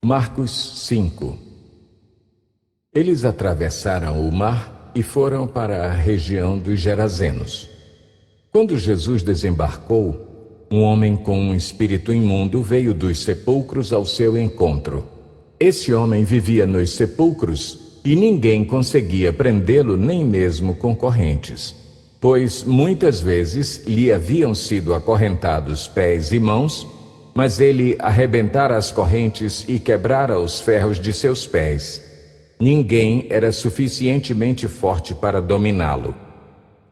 Marcos 5. Eles atravessaram o mar e foram para a região dos Gerazenos. Quando Jesus desembarcou, um homem com um espírito imundo veio dos sepulcros ao seu encontro. Esse homem vivia nos sepulcros e ninguém conseguia prendê-lo, nem mesmo com correntes, pois muitas vezes lhe haviam sido acorrentados pés e mãos, mas ele arrebentara as correntes e quebrara os ferros de seus pés. Ninguém era suficientemente forte para dominá-lo.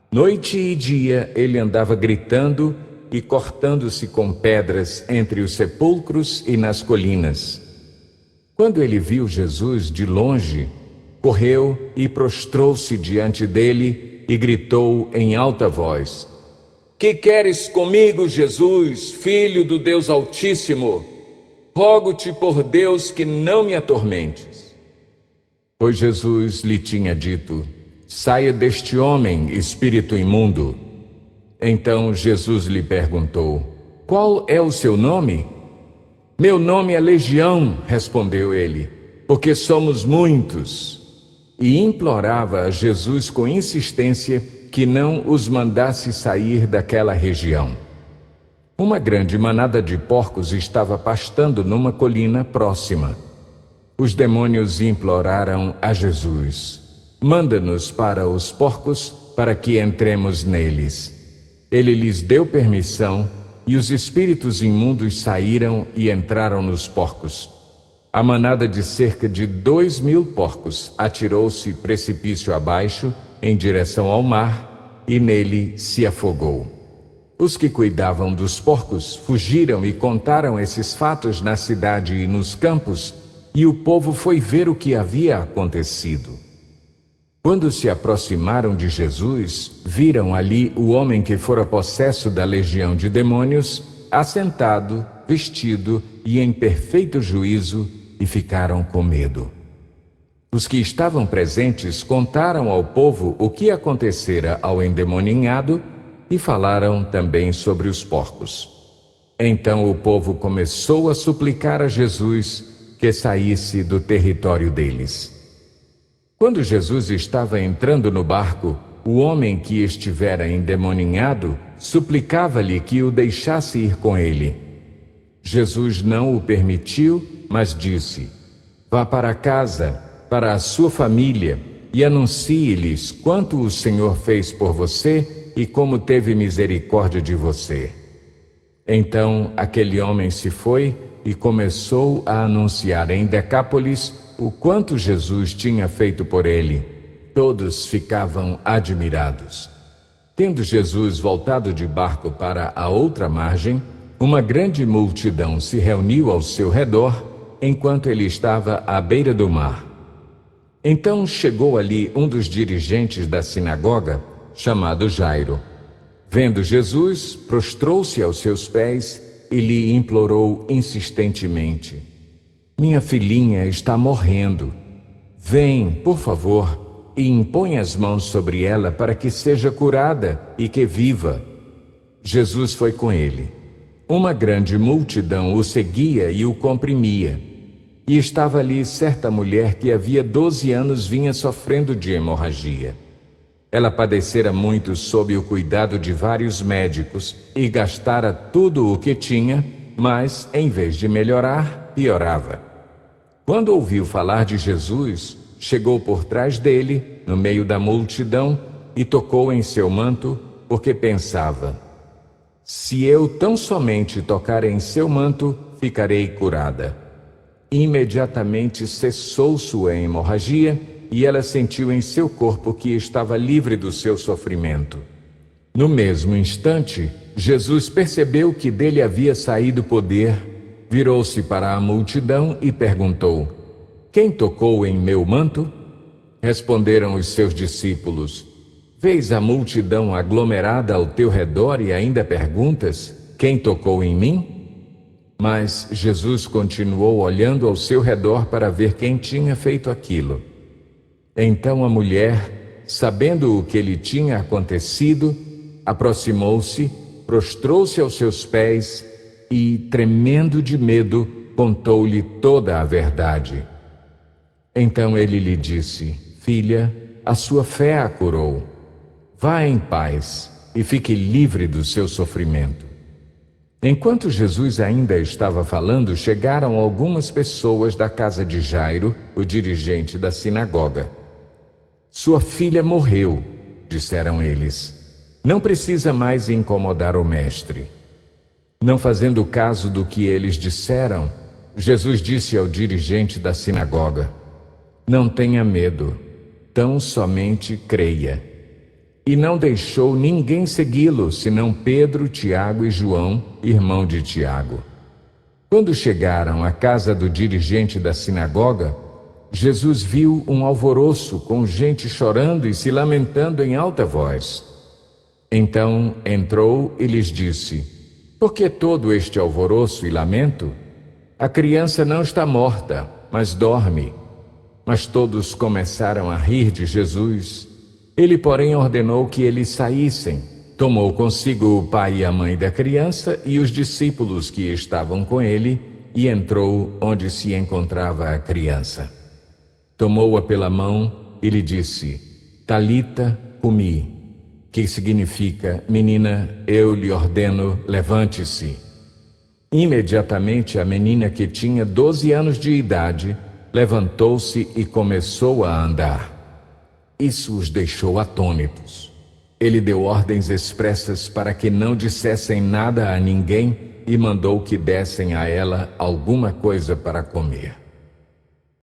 Noite e dia ele andava gritando e cortando-se com pedras entre os sepulcros e nas colinas. Quando ele viu Jesus de longe, correu e prostrou-se diante dele e gritou em alta voz: "Que queres comigo, Jesus, Filho do Deus Altíssimo? Rogo-te por Deus que não me atormentes." Pois Jesus lhe tinha dito: "Saia deste homem, espírito imundo." Então Jesus lhe perguntou: "Qual é o seu nome?" "Meu nome é Legião", respondeu ele, "porque somos muitos." E implorava a Jesus com insistência que não os mandasse sair daquela região. Uma grande manada de porcos estava pastando numa colina próxima. Os demônios imploraram a Jesus: "Manda-nos para os porcos, para que entremos neles." Ele lhes deu permissão, e os espíritos imundos saíram e entraram nos porcos. A manada de cerca de 2.000 porcos atirou-se precipício abaixo, em direção ao mar, e nele se afogou. Os que cuidavam dos porcos fugiram e contaram esses fatos na cidade e nos campos, e o povo foi ver o que havia acontecido. Quando se aproximaram de Jesus, viram ali o homem que fora possesso da legião de demônios, assentado, vestido e em perfeito juízo, e ficaram com medo. Os que estavam presentes contaram ao povo o que acontecera ao endemoninhado e falaram também sobre os porcos. Então o povo começou a suplicar a Jesus que saísse do território deles. Quando Jesus estava entrando no barco, o homem que estivera endemoninhado suplicava-lhe que o deixasse ir com ele. Jesus não o permitiu, mas disse: "Vá para casa, para a sua família, e anuncie-lhes quanto o Senhor fez por você e como teve misericórdia de você." Então aquele homem se foi e começou a anunciar em Decápolis o quanto Jesus tinha feito por ele. Todos ficavam admirados. Tendo Jesus voltado de barco para a outra margem, uma grande multidão se reuniu ao seu redor enquanto ele estava à beira do mar. Então chegou ali um dos dirigentes da sinagoga, chamado Jairo. Vendo Jesus, prostrou-se aos seus pés e lhe implorou insistentemente: "Minha filhinha está morrendo. Vem, por favor, e impõe as mãos sobre ela para que seja curada e que viva." Jesus foi com ele. Uma grande multidão o seguia e o comprimia. E estava ali certa mulher que havia 12 anos vinha sofrendo de hemorragia. Ela padecera muito sob o cuidado de vários médicos e gastara tudo o que tinha, mas, em vez de melhorar, piorava. Quando ouviu falar de Jesus, chegou por trás dele, no meio da multidão, e tocou em seu manto, porque pensava: "Se eu tão somente tocar em seu manto, ficarei curada." Imediatamente cessou sua hemorragia e ela sentiu em seu corpo que estava livre do seu sofrimento. No mesmo instante, Jesus percebeu que dele havia saído poder, virou-se para a multidão e perguntou: "Quem tocou em meu manto?" Responderam os seus discípulos: "Vês a multidão aglomerada ao teu redor e ainda perguntas: quem tocou em mim?" Mas Jesus continuou olhando ao seu redor para ver quem tinha feito aquilo. Então a mulher, sabendo o que lhe tinha acontecido, aproximou-se, prostrou-se aos seus pés e, tremendo de medo, contou-lhe toda a verdade. Então ele lhe disse: Filha, a sua fé a curou. Vá em paz e fique livre do seu sofrimento. Enquanto Jesus ainda estava falando, chegaram algumas pessoas da casa de Jairo, o dirigente da sinagoga. Sua filha morreu, disseram eles. Não precisa mais incomodar o mestre. Não fazendo caso do que eles disseram, Jesus disse ao dirigente da sinagoga: Não tenha medo, tão somente creia. E não deixou ninguém segui-lo, senão Pedro, Tiago e João, irmão de Tiago. Quando chegaram à casa do dirigente da sinagoga, Jesus viu um alvoroço com gente chorando e se lamentando em alta voz. Então entrou e lhes disse: Por que todo este alvoroço e lamento? A criança não está morta, mas dorme. Mas todos começaram a rir de Jesus. Ele, porém, ordenou que eles saíssem. Tomou consigo o pai e a mãe da criança e os discípulos que estavam com ele e entrou onde se encontrava a criança. Tomou-a pela mão e lhe disse: Talita cumi, que significa: Menina, eu lhe ordeno, levante-se. Imediatamente a menina, que tinha 12 anos de idade, levantou-se e começou a andar. Isso os deixou atônitos. Ele deu ordens expressas para que não dissessem nada a ninguém e mandou que dessem a ela alguma coisa para comer.